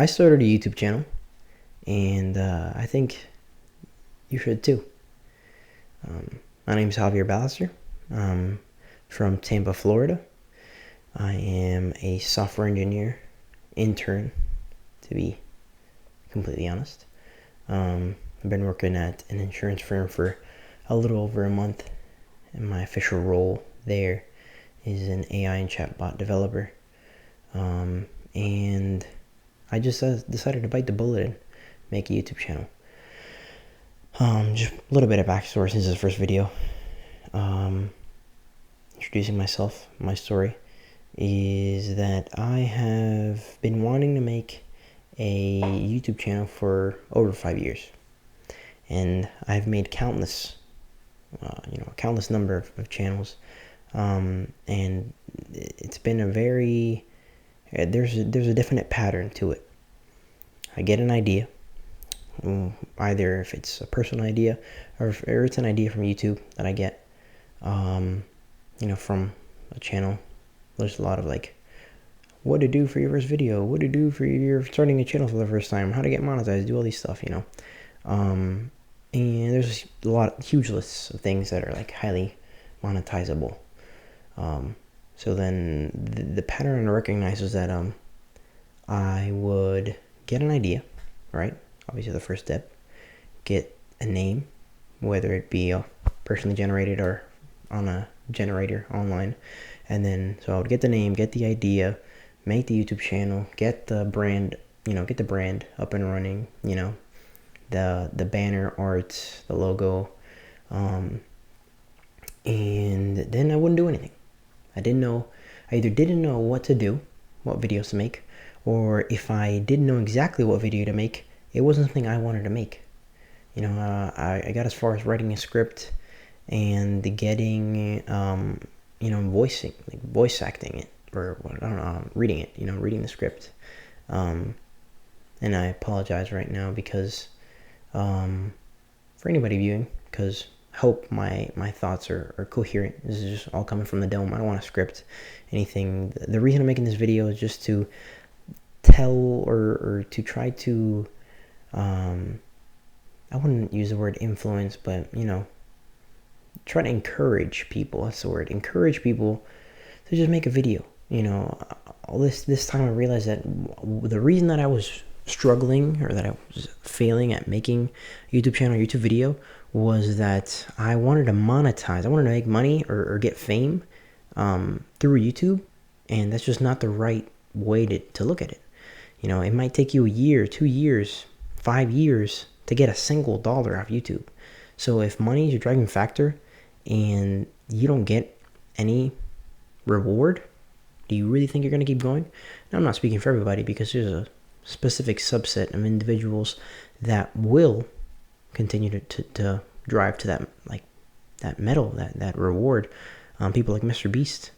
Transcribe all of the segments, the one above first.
I started a YouTube channel, and I think you should too. My name is Javier Ballister. I'm from Tampa, Florida. I am a software engineer, intern, to be completely honest. I've been working at an insurance firm for a little over a month, and my official role there is an AI and chatbot developer. And I just decided to bite the bullet and make a YouTube channel. Just a little bit of backstory since this first video. Introducing myself, my story is that I have been wanting to make a YouTube channel for over 5 years, and I've made countless number of channels, and it's been a very there's a definite pattern to it. I get an idea, either if it's a personal idea or it's an idea from YouTube that I get, from a channel. There's a lot of like, what to do for your first video, what to do for your starting a channel for the first time, how to get monetized, do all these stuff, and there's a lot, huge lists of things that are like highly monetizable. So then the pattern I recognize is that I would get an idea, right? Obviously the first step, get a name, whether it be personally generated or on a generator online. And then, so I would get the name, get the idea, make the YouTube channel, get the brand up and running, the banner art, the logo, and then I wouldn't do anything. I either didn't know what to do, what videos to make, or if I didn't know exactly what video to make, it wasn't something I wanted to make. I got as far as writing a script and getting, voice acting it, or I don't know, reading it, reading the script. And I apologize right now because, for anybody viewing, because I hope my thoughts are coherent. This is just all coming from the dome. I don't want to script anything. The reason I'm making this video is just to tell or to try to, I wouldn't use the word influence, but, try to encourage people. That's the word. Encourage people to just make a video. All this time I realized that the reason that I was struggling, or that I was failing at making a YouTube channel, YouTube video, was that I wanted to monetize. I wanted to make money or get fame through YouTube, and that's just not the right way to look at it. It might take you a year, 2 years, 5 years to get a single dollar off YouTube. So if money is your driving factor and you don't get any reward, do you really think you're going to keep going? Now, I'm not speaking for everybody, because there's a specific subset of individuals that will continue to drive to that medal, that reward. People like Mr. Beast.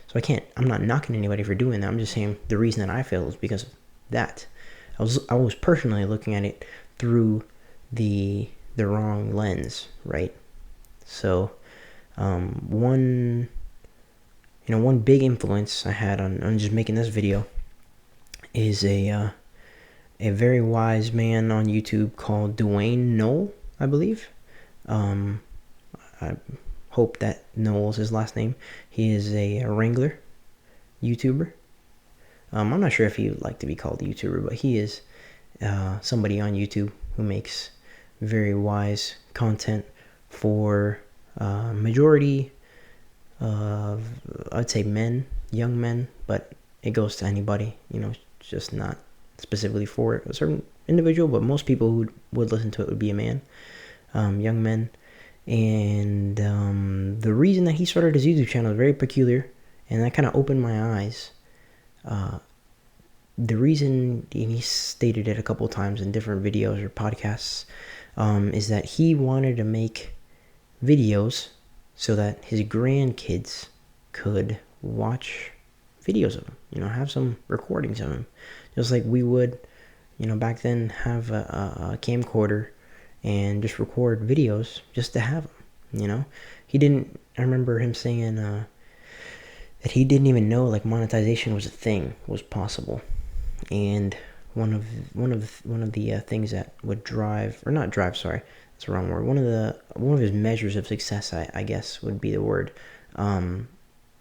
So I'm not knocking anybody for doing that. I'm just saying the reason that I failed is because of that. I was personally looking at it through the wrong lens, right? So one big influence I had on just making this video is a very wise man on YouTube called Dwayne Knoll, I believe. I hope that Knoll is his last name. He is a Wrangler YouTuber. I'm not sure if he would like to be called a YouTuber, but he is somebody on YouTube who makes very wise content for majority of, I'd say, young men, but it goes to anybody. It's just not specifically for a certain individual, but most people who would listen to it would be a man, young men. And the reason that he started his YouTube channel is very peculiar, and that kind of opened my eyes. The reason, and he stated it a couple times in different videos or podcasts, is that he wanted to make videos so that his grandkids could watch videos of him, have some recordings of him. Just like we would, back then, have a camcorder and just record videos just to have them, I remember him saying that he didn't even know like monetization was a thing, was possible. And one of the things that would drive, or not drive, sorry, that's the wrong word. One of his measures of success, I guess would be the word,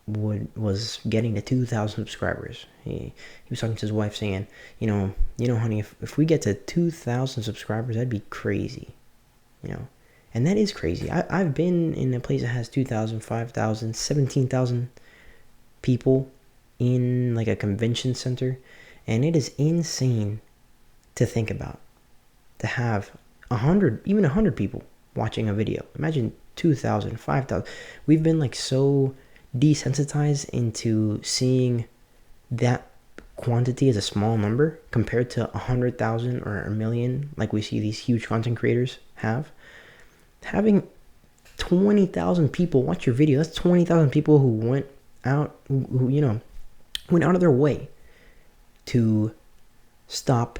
was getting to 2,000 subscribers. He was talking to his wife saying, honey, if we get to 2,000 subscribers, that'd be crazy, and that is crazy. I've been in a place that has 2,000, 5,000, 17,000 people in like a convention center, and it is insane to think about, to have 100, even 100 people watching a video. Imagine 2,000, 5,000. We've been like so desensitized into seeing that quantity as a small number compared to 100,000 or a million, like we see these huge content creators have. Having 20,000 people watch your video, that's 20,000 people who went out, who went out of their way to stop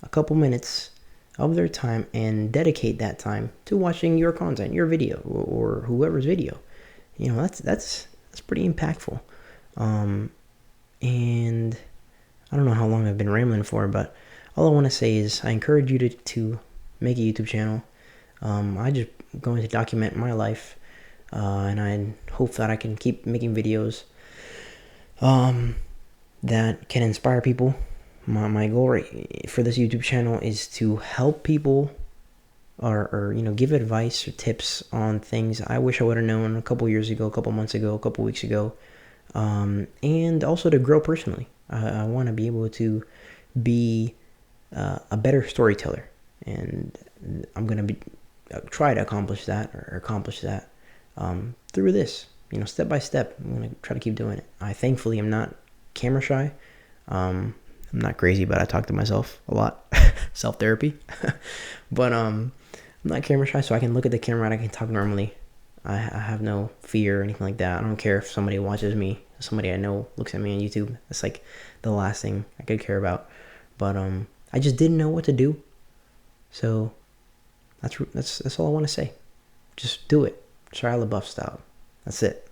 a couple minutes of their time and dedicate that time to watching your content, your video, or whoever's video. That's pretty impactful. And I don't know how long I've been rambling for, but all I want to say is I encourage you to make a YouTube channel. I just going to document my life, and I hope that I can keep making videos that can inspire people. My goal for this YouTube channel is to help people, or give advice or tips on things I wish I would have known a couple years ago, a couple months ago, a couple weeks ago, and also to grow personally. I want to be able to be a better storyteller, and I'm going to try to accomplish that through this, step by step. I'm going to try to keep doing it. I thankfully am not camera shy. I'm not crazy, but I talk to myself a lot. Self-therapy. But I'm not camera shy, so I can look at the camera and I can talk normally. I have no fear or anything like that. I don't care if somebody watches me, somebody I know looks at me on YouTube. That's like the last thing I could care about. But I just didn't know what to do. So that's all I want to say. Just do it. Shia LaBeouf style. That's it.